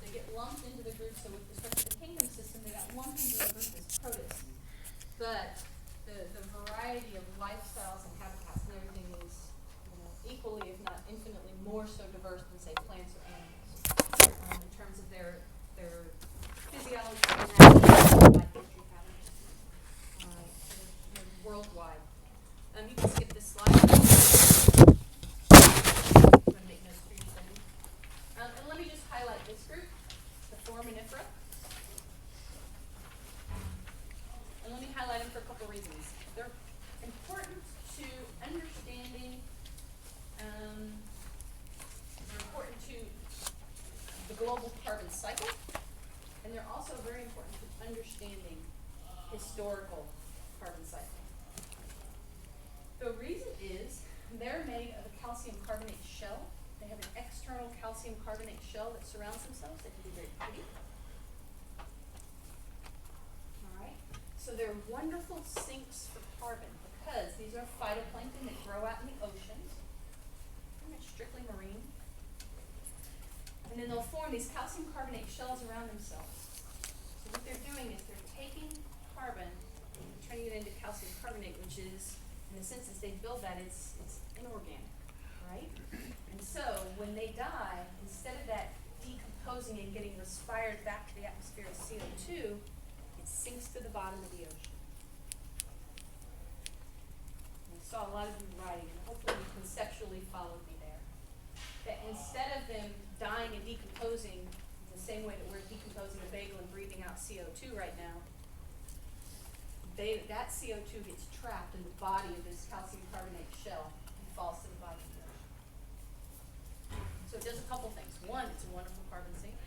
They get lumped into the group, so with respect to the kingdom system, they got lumped into the group as protists. But the variety of lifestyles and habitats and everything is, equally, if not infinitely, more so diverse than, say, plants or animals, in terms of their physiology and life history patterns. All right, so worldwide. You can skip this slide. I'm going to make notes for you second. And let me just highlight this group, the foraminifera. And let me highlight them for a couple reasons. They're important to understanding, they're important to the global carbon cycle, and they're also very important to understanding historical carbon cycle. The reason is they're made of a calcium carbonate shell. They have an external calcium carbonate shell that surrounds themselves. They can be very pretty. All right. So they're wonderful sinks for carbon because these are phytoplankton that grow out in the oceans. Pretty much strictly marine. And then they'll form these calcium carbonate shells around themselves. So what they're doing is they're taking carbon and turning it into calcium carbonate, which is, in the sense as they build that, it's inorganic, right? And so when they die, instead of that decomposing and getting respired back to the atmosphere as CO2, it sinks to the bottom of the ocean. And I saw a lot of you writing, and hopefully you conceptually followed me there. That instead of them dying and decomposing in the same way that we're decomposing a bagel and breathing out CO2 right now, that CO2 gets trapped in the body of this calcium carbonate shell and falls to the bottom of the ocean. So it does a couple things. One, it's a wonderful carbon sink.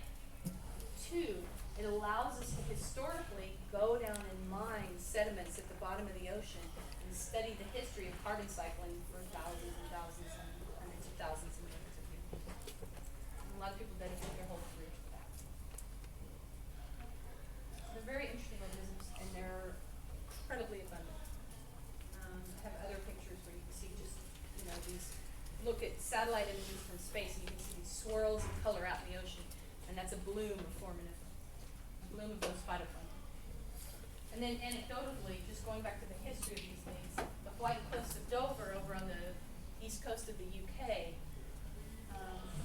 Two, it allows us to historically go down and mine sediments at the bottom of the ocean and study the history of carbon cycling for thousands and thousands and hundreds of thousands and millions of years. And a lot of people dedicate their whole careers to that. They're very interesting organisms, and they're incredibly abundant. I have other pictures where you can see just, these, look at satellite images from space and you can see these swirls of color out in the ocean, and that's a bloom of foraminifera, a bloom of those phytoplankton. And then anecdotally, just going back to the history of these things, the White Cliffs of Dover over on the east coast of the UK,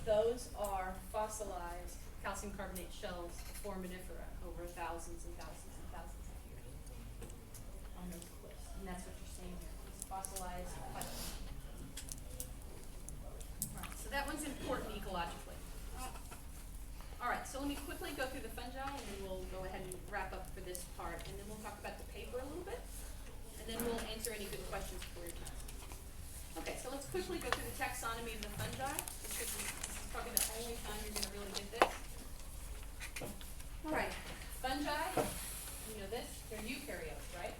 those are fossilized calcium carbonate shells of foraminifera over thousands and thousands and thousands of years on those cliffs. And that's what you're seeing here, these fossilized phytoplankton. Right, so that one's important ecologically. All right, so let me quickly go through the fungi, and then we'll go ahead and wrap up for this part, and then we'll talk about the paper a little bit, and then we'll answer any good questions for your time. Okay, so let's quickly go through the taxonomy of the fungi. This is probably the only time you're going to really get this. All right, fungi, you know this, they're eukaryotes, right?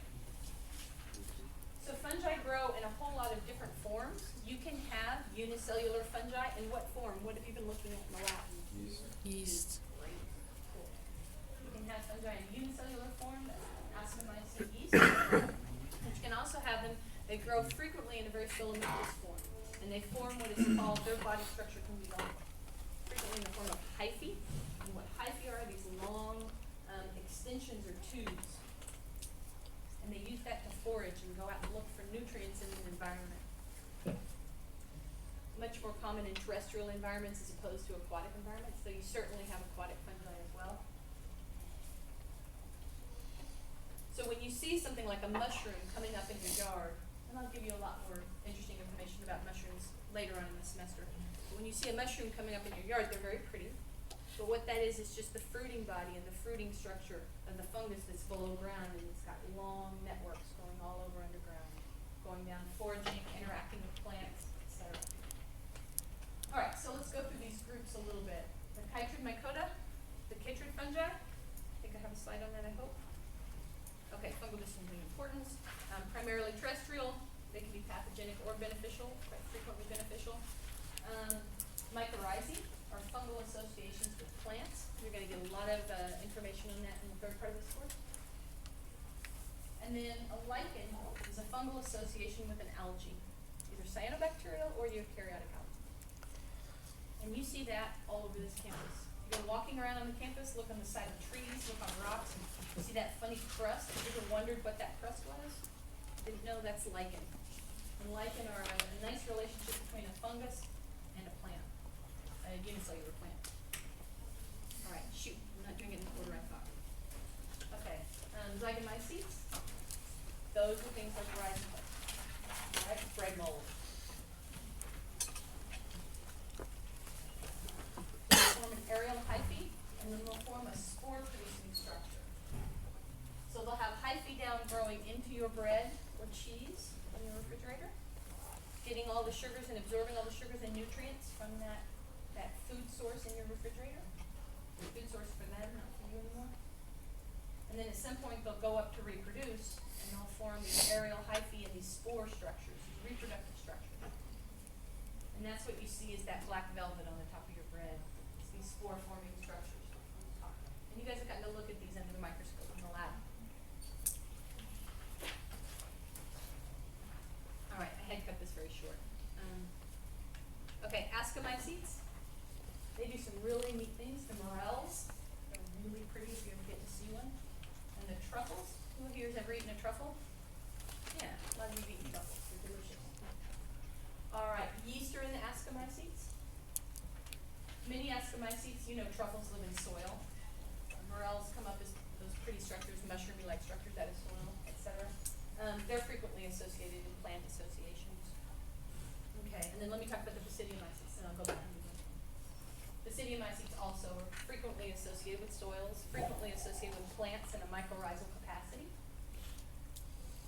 So fungi grow in a whole lot of different forms. You can have unicellular fungi. In what form? What have you been looking at in the Latin? Yeast. Great. Cool. You can have fungi in unicellular form, that's Actinomycete yeast. But you can also have them, they grow frequently in a very filamentous form. And they form what is called, their body structure can be done frequently in the form of hyphae. And what hyphae are these long extensions or tubes. And they use that to forage and go out and look for nutrients in an environment. Much more common in terrestrial environments as opposed to aquatic environments, though you certainly have aquatic fungi as well. So when you see something like a mushroom coming up in your yard, and I'll give you a lot more interesting information about mushrooms later on in the semester, but when you see a mushroom coming up in your yard, they're very pretty. But what that is just the fruiting body and the fruiting structure of the fungus that's below ground, and it's got long networks going all over underground, going down, foraging, interacting with plants, etc. All right, so let's go through these groups a little bit. The Chytrid mycota, the chytrid fungi. I think I have a slide on that, I hope. Okay, fungal distinguishing importance. Primarily terrestrial. They can be pathogenic or beneficial, quite frequently beneficial. Mycorrhizae are fungal associations with plants. You're going to get a lot of information on that in the third part of this course. And then a lichen is a fungal association with an algae, either cyanobacterial or eukaryotic algae. And you see that all over this campus. You go walking around on the campus, look on the side of trees, look on rocks, and see that funny crust. Have you ever wondered what that crust was? Didn't know that's lichen. And lichen are a nice relationship between a fungus and a plant, a unicellular plant. All right, shoot, I'm not doing it in the order I thought. Okay, zygomycetes. Those are things like rhizomes. All right, bread mold. They'll form an aerial hyphae, and then they'll form a spore-producing structure. So they'll have hyphae down growing into your bread or cheese in your refrigerator, getting all the sugars and absorbing all the sugars and nutrients from that food source in your refrigerator. The food source for them, not for you anymore. And then at some point they'll go up to reproduce, and they'll form these aerial hyphae and these spore structures, these reproductive structures. And that's what you see is that black velvet on the top of your bread. It's these spore-forming structures on the top. And you guys have gotten to look at these under the microscope in the lab. All right, I had cut this very short. Okay, Ascomycetes. They do some really neat things. The morels, they're really pretty if you ever get to see one. And the truffles. Who here has ever eaten a truffle? Yeah, a lot of you have eaten truffles. They're delicious. All right, yeast are in the Ascomycetes. Many Ascomycetes, you know, truffles live in soil. Morels come up as those pretty structures, mushroomy-like structures out of soil, etc. They're frequently associated in plant associations. Okay, and then let me talk about the Basidiomycetes, and I'll go back and do that. Basidiomycetes also are frequently associated with soils, frequently associated with plants in a mycorrhizal capacity.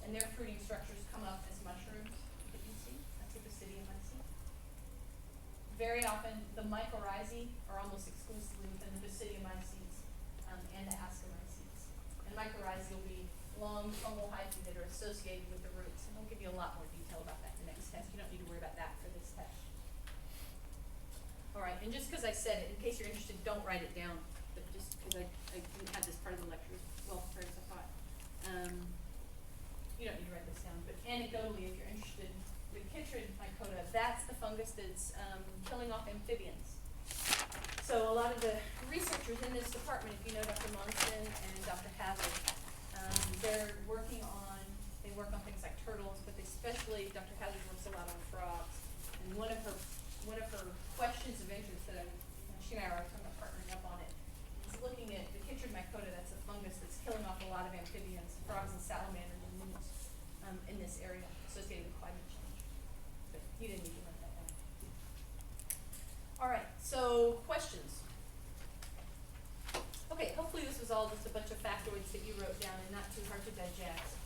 And their fruiting structures come up as mushrooms that you see. That's a Basidiomycete. Very often, the mycorrhizae are almost exclusively within the Basidiomycetes and the Ascomycetes. And mycorrhizae will be long fungal hyphae that are associated with the roots. And I'll give you a lot more detail about that in the next test. You don't need to worry about that for this test. All right, and just because I said it, in case you're interested, don't write it down. But just because I didn't have this part of the lecture as well prepared as I thought. You don't need to write this down, but anecdotally, if you're interested, the chytrid mycota, that's the fungus that's killing off amphibians. So a lot of the researchers in this department, if you know Dr. Monson and Dr. Hazard, they work on things like turtles, but especially Dr. Hazard works a lot on frogs. And one of her questions of interest that she and I are kind of partnering up on it, is looking at the chytrid mycota. That's a fungus that's killing off a lot of amphibians, frogs and salamanders and newts in this area associated with climate change. But you didn't need to write that down. All right, so questions. Okay, hopefully this was all just a bunch of factoids that you wrote down and not too hard to digest.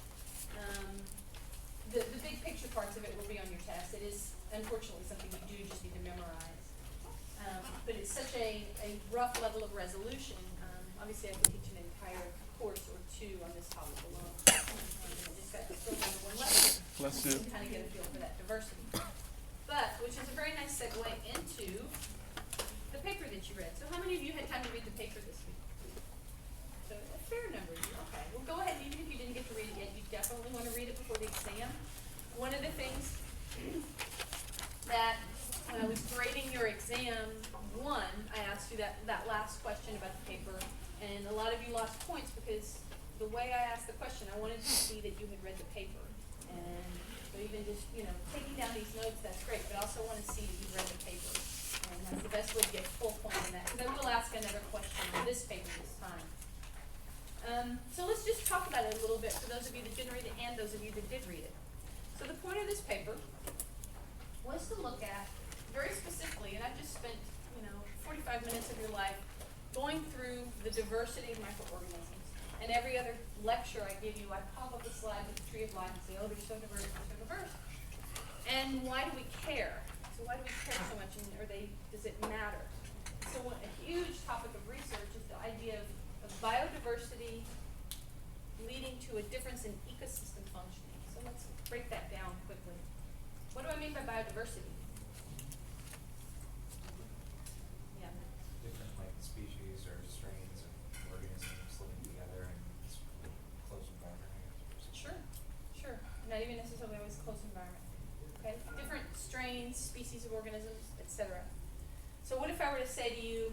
The big picture parts of it will be on your test. It is unfortunately something you do just need to memorize. But it's such a rough level of resolution. Obviously I could teach an entire course or two on this topic alone. I just got to throw down to one lesson. Bless you. To kind of get a feel for that diversity. But, which is a very nice segue into the paper that you read. So how many of you had time to read the paper this week? So a fair number of you, okay. Well, go ahead, even if you didn't get to read it yet, you definitely want to read it before the exam. One of the things that when I was grading your exam one, I asked you that last question about the paper, and a lot of you lost points because the way I asked the question, I wanted to see that you had read the paper. And so even just, taking down these notes, that's great, but I also want to see that you've read the paper. And that's the best way to get full points in that, because I will ask another question on this paper this time. So let's just talk about it a little bit for those of you that didn't read it and those of you that did read it. So the point of this paper was to look at, very specifically, and I've just spent, 45 minutes of your life going through the diversity of microorganisms. And every other lecture I give you, I pop up a slide with the tree of life and say, oh, they're so diverse, they're so diverse. And why do we care? So why do we care so much, and does it matter? So a huge topic of research is the idea of biodiversity leading to a difference in ecosystem functioning. So let's break that down quickly. What do I mean by biodiversity? Yeah. Different species or strains of organisms living together in this close environment, I guess. Sure. Not even necessarily always close environment. Okay? Different strains, species of organisms, etc. So what if I were to say to you,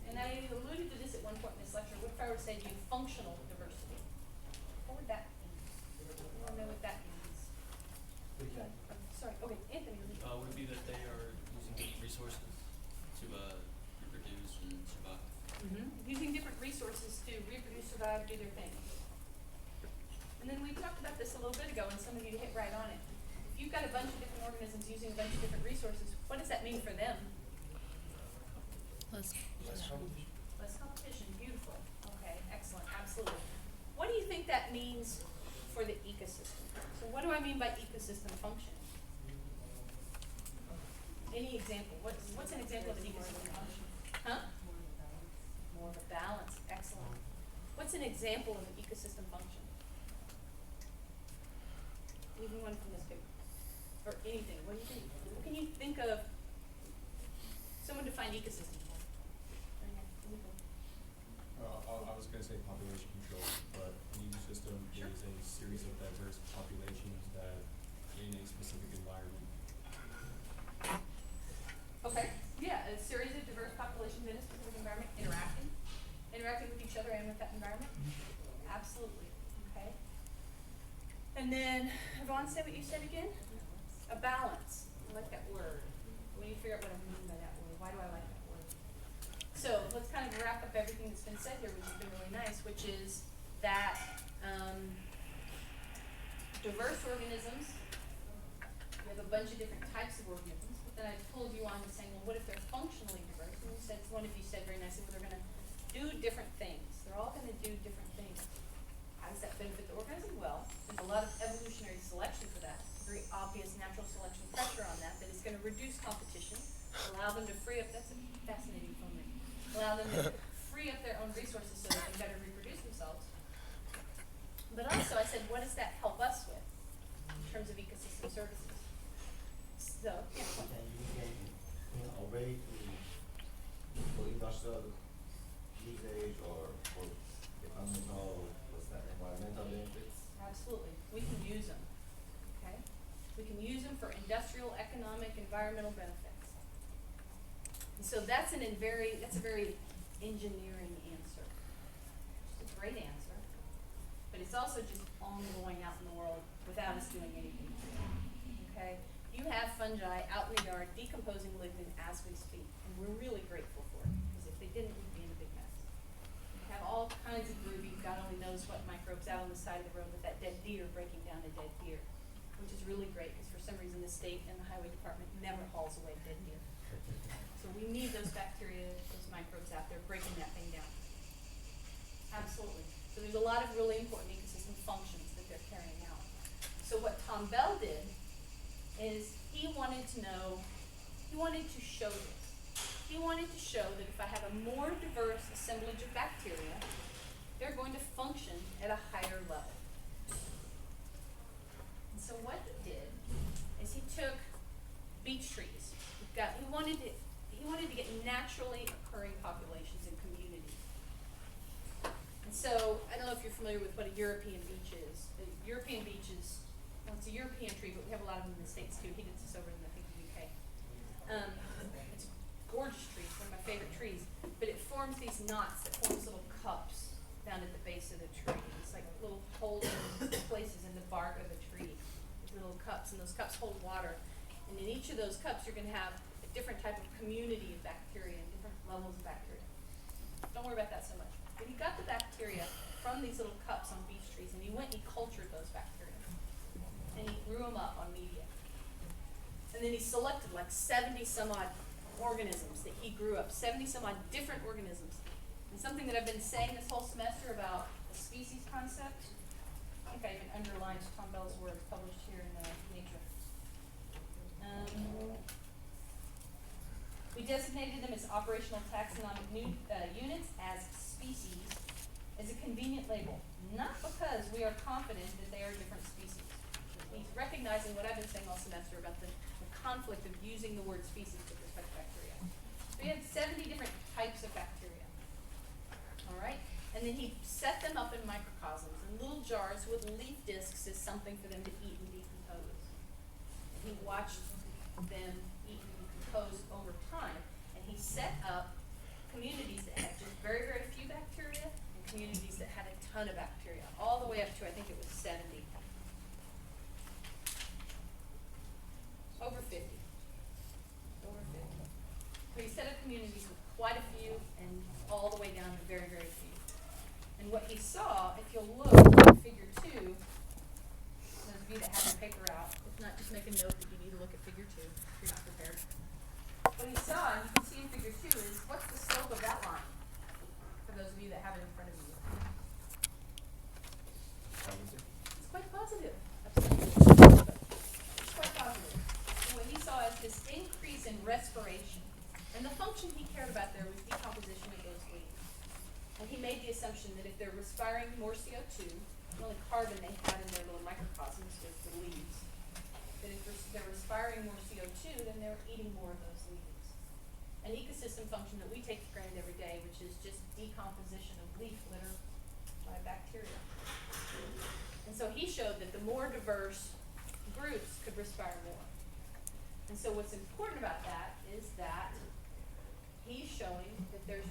And I alluded to this at one point in this lecture. What if I were to say to you functional diversity? What would that mean? I want to know what that means. Sorry, okay, Anthony. Would it be that they are using different resources to reproduce and survive? Using different resources to reproduce, survive, do their thing. And then we talked about this a little bit ago, and some of you hit right on it. If you've got a bunch of different organisms using a bunch of different resources, what does that mean for them? Less competition. Less competition, beautiful. Okay, excellent, absolutely. What do you think that means for the ecosystem? So what do I mean by ecosystem function? Any example? What's an example of an ecosystem function? Huh? More of a balance, excellent. What's an example of an ecosystem function? Even one from this paper. Or anything, what do you think? What can you think of? Someone define ecosystem. I was going to say population control, but an ecosystem Sure. is a series of diverse populations that in a specific environment. Okay, yeah, a series of diverse populations in a specific environment interacting with each other and with that environment. Absolutely, okay. And then, Yvonne, say what you said again? A balance. I like that word. We need to figure out what I mean by that word. Why do I like that word? So let's kind of wrap up everything that's been said here, which has been really nice, which is that diverse organisms, we have a bunch of different types of organisms, but then I pulled you on to saying, well, what if they're functionally diverse? And you said, one of you said very nicely, well, they're going to do different things. They're all going to do different things. How does that benefit the organism? Well, there's a lot of evolutionary selection for that, very obvious natural selection pressure on that is going to reduce competition, allow them to free up, that's a fascinating phone ring, allow them to free up their own resources so they can better reproduce themselves. But also, I said, what does that help us with in terms of ecosystem services? So, yeah, what? Can you get a way to, for industrial usage or for economical, what's that, environmental benefits? Absolutely, we can use them, okay? We can use them for industrial, economic, environmental benefits. And so that's a very engineering answer. It's a great answer, but it's also just ongoing out in the world without us doing anything, okay? You have fungi out in the yard decomposing lignin as we speak, and we're really grateful for it, because if they didn't, we'd be in a big mess. We have all kinds of groovy, God only knows what microbes out on the side of the road with that dead deer breaking down a dead deer, which is really great, because for some reason the state and the highway department never hauls away dead deer. So we need those bacteria, those microbes out there breaking that thing down. Absolutely. So there's a lot of really important ecosystem functions that they're carrying out. So what Tom Bell did is he wanted to show this. He wanted to show that if I have a more diverse assemblage of bacteria, they're going to function at a higher level. And so what he did is he took beech trees. He wanted to get naturally occurring populations in communities. And so I don't know if you're familiar with what a European beech is. The European beech is, well, it's a European tree, but we have a lot of them in the States too. He did this over in, I think, the UK. It's a gorgeous tree. It's one of my favorite trees. But it forms these knots that forms little cups down at the base of the tree. It's like little holding places in the bark of the tree. These little cups, and those cups hold water. And in each of those cups, you're going to have a different type of community of bacteria and different levels of bacteria. Don't worry about that so much. But he got the bacteria from these little cups on beech trees, and he went and he cultured those bacteria. And he grew them up on media. And then he selected like 70 some odd organisms that he grew up, 70 some odd different organisms. And something that I've been saying this whole semester about the species concept, I think I even underlined Tom Bell's words published here in Nature. We designated them as operational taxonomic units as species as a convenient label, not because we are confident that they are different species. He's recognizing what I've been saying all semester about the conflict of using the word species with respect to bacteria. So we had 70 different types of bacteria. All right? And then he set them up in microcosms, in little jars with leaf discs as something for them to eat and decompose. And he watched them eat and decompose over time, and he set up communities that ton of bacteria, all the way up to, I think it was 70. Over 50. Over 50. So he set up communities with quite a few and all the way down to very, very few. And what he saw, if you'll look at figure 2, those of you that have your paper out, if not, just make a note that you need to look at figure 2 if you're not prepared. What he saw, and you can see in figure 2, is what's the slope of that line? For those of you that have it in front of you. It's quite positive. Absolutely. It's quite positive. And what he saw is this increase in respiration. And the function he cared about there was decomposition of those leaves. And he made the assumption that if they're respiring more CO2, the only carbon they had in their little microcosms was the leaves, that if they're respiring more CO2, then they're eating more of those leaves. An ecosystem function that we take for granted every day, which is just decomposition of leaf litter by bacteria. And so he showed that the more diverse groups could respire more. And so what's important about that is that he's showing that there's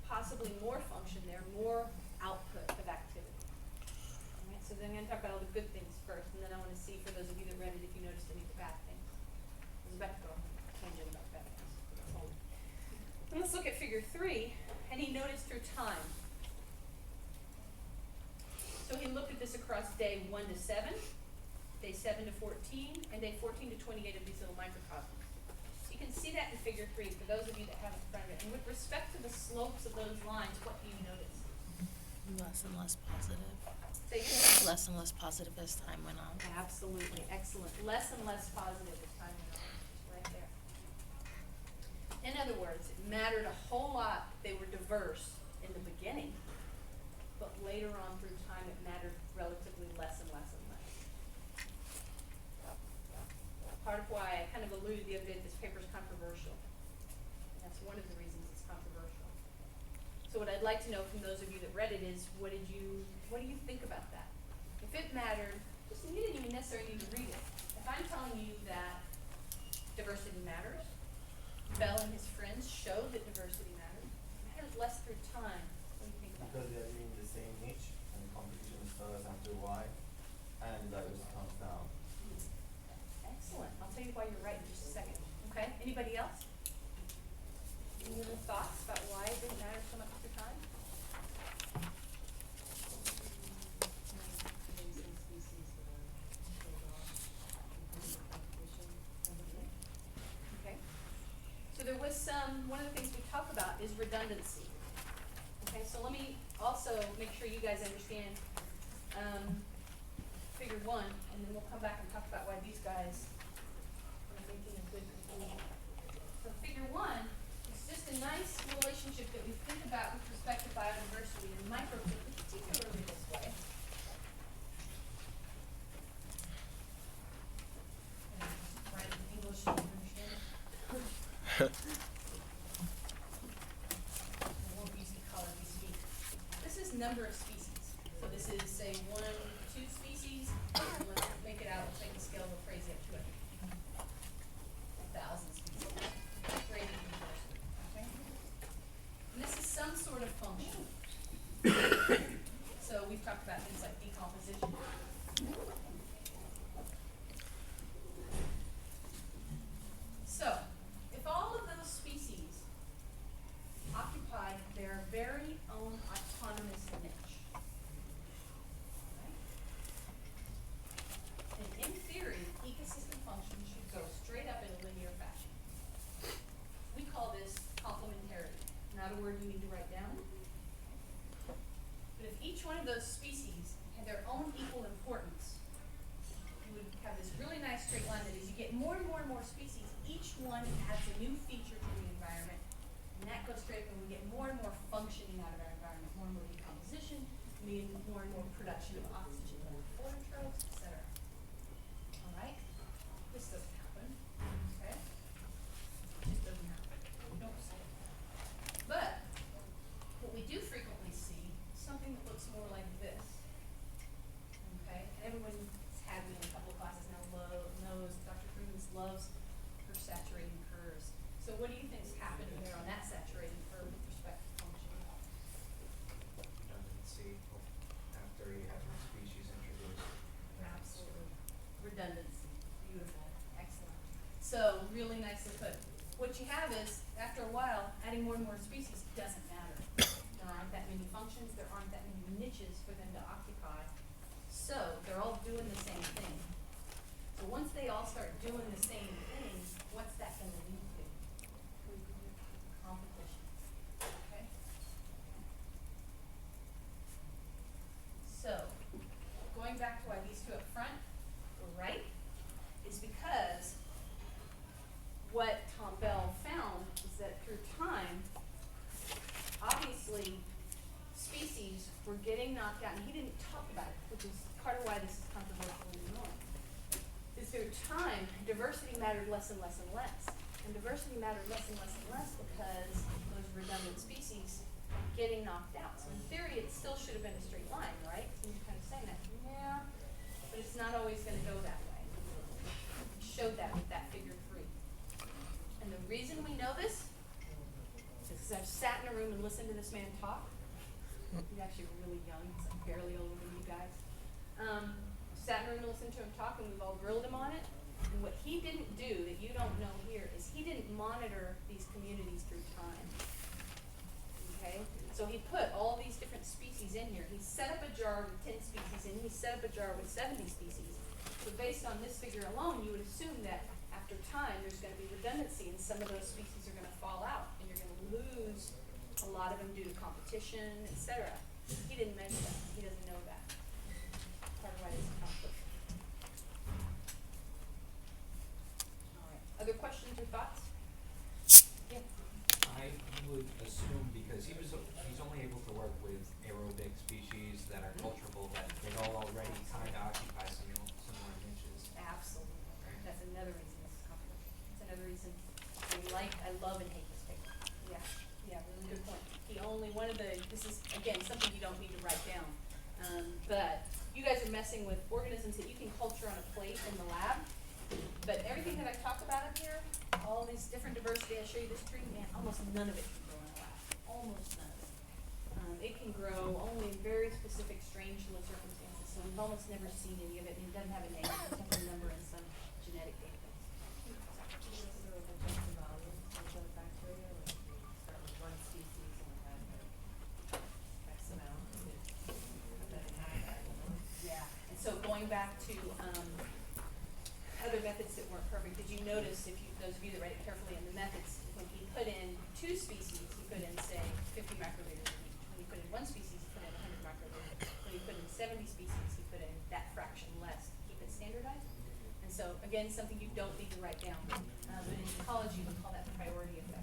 possibly more function there, more output of activity. All right, so then I'm going to talk about all the good things first, and then I want to see, for those of you that read it, if you noticed any of the bad things. I was about to go on a tangent about bad things. And let's look at figure 3, and he noticed through time. So he looked at this across day 1 to 7, day 7 to 14, and day 14 to 28 of these little microcosms. You can see that in figure 3 for those of you that have it in front of it. And with respect to the slopes of those lines, what do you notice? Less and less positive. Say again. Less and less positive as time went on. Absolutely, excellent. Less and less positive as time went on, right there. In other words, it mattered a whole lot that they were diverse in the beginning, but later on through time it mattered relatively less and less and less. Part of why I kind of alluded the other day that this paper is controversial. And that's one of the reasons it's controversial. So what I'd like to know from those of you that read it is, what do you think about that? If it mattered, you didn't even necessarily need to read it. If I'm telling you that diversity matters, Bell and his friends showed that diversity matters less through time. What do you think about Because that? they are in the same niche and competition starts after a while and diversity comes down. Excellent. I'll tell you why you're right in just a second. Okay? Anybody else? Any other thoughts about why it didn't matter so much through time? Okay. So there was one of the things we talk about is redundancy. Okay, so let me also make sure you guys understand figure 1, and then we'll come back and talk about why these guys are making a good conclusion. So figure 1 is just a nice relationship that we think about with respect to biodiversity and microbes, particularly this way. And write in English so you can understand it. I won't use the color we speak. This is number of species. So this is, say, 1, 2 species. And let's make it out, take the scale of crazy up to 1,000 species. Great diversity. Okay? And this is some sort of function. So we've talked about things like decomposition. So, if all of those species occupied their very own autonomous niche, right? And in theory, ecosystem function should go straight up in a linear fashion. We call this complementarity. Not a word you need to write down. But if each one of those species had their own equal importance, you would have this really nice straight line that as you get more and more and more species, each one adds a new feature to the environment, and that goes straight up, and we get more and more functioning out of our environment, more and more decomposition, meaning more and more production of oxygen, autotrophs, etc. All right? This doesn't happen. Okay? This doesn't happen. We don't see it. But what we do frequently see is something that looks more like this. Okay? And everyone's had me in a couple of classes now knows Dr. Cruz loves her saturating curves. So what do you think's happening there on that saturating curve with respect to function? Redundancy. what you have is, after a while, adding more and more species doesn't matter. There aren't that many functions, there aren't that many niches for them to occupy. So, they're all doing the same thing. So once they all start doing the same thing, what's that gonna lead to? Competition, okay? So, going back to why these two up front were right, is because what Tom Bell found is that through time, obviously, species were getting knocked out, and he didn't talk about it, which is part of why this is controversial in Illinois. Is through time, diversity mattered less and less and less. And diversity mattered less and less and less because those redundant species were getting knocked out. So in theory, it still should have been a straight line, right? And you're kind of saying that, yeah, but it's not always gonna go that way. We showed that with that figure 3. And the reason we know this is because I've sat in a room and listened to this man talk. He's actually really young, he's like barely older than you guys. Sat in a room and listened to him talk, and we've all grilled him on it. And what he didn't do that you don't know here is he didn't monitor these communities through time. Okay? So he put all these different species in here. He set up a jar with 10 species, and he set up a jar with 70 species. So based on this figure alone, you would assume that after time, there's gonna be redundancy, and some of those species are gonna fall out, and you're gonna lose a lot of them due to competition, etc. He didn't measure that. He doesn't know that. Part of why this is conflict. All right. Other questions or thoughts? Yeah. I would assume because he's only able to work with aerobic species that are culturable, that they all already kind of occupy similar niches. Absolutely. Right. That's another reason this is controversial. It's another reason I love and hate this paper. Yeah, really good point. He only, one of the, this is, again, something you don't need to write down. But you guys are messing with organisms that you can culture on a plate in the lab. But everything that I talk about up here, all these different diversity, I show you this tree, man, almost none of it can grow in a lab. Almost none of it. It can grow only in very specific strange little circumstances, so we've almost never seen any of it, and it doesn't have a name, it doesn't have a number in some genetic database. Yeah, and so going back to, other methods that weren't perfect, did you notice, if you, those of you that read it carefully in the methods, when he put in 2 species, he put in, say, 50 microliters of each. When he put in 1 species, he put in 100 microliters. When he put in 70 species, he put in that fraction less to keep it standardized. And so, again, something you don't need to write down. But in ecology, we call that priority effect.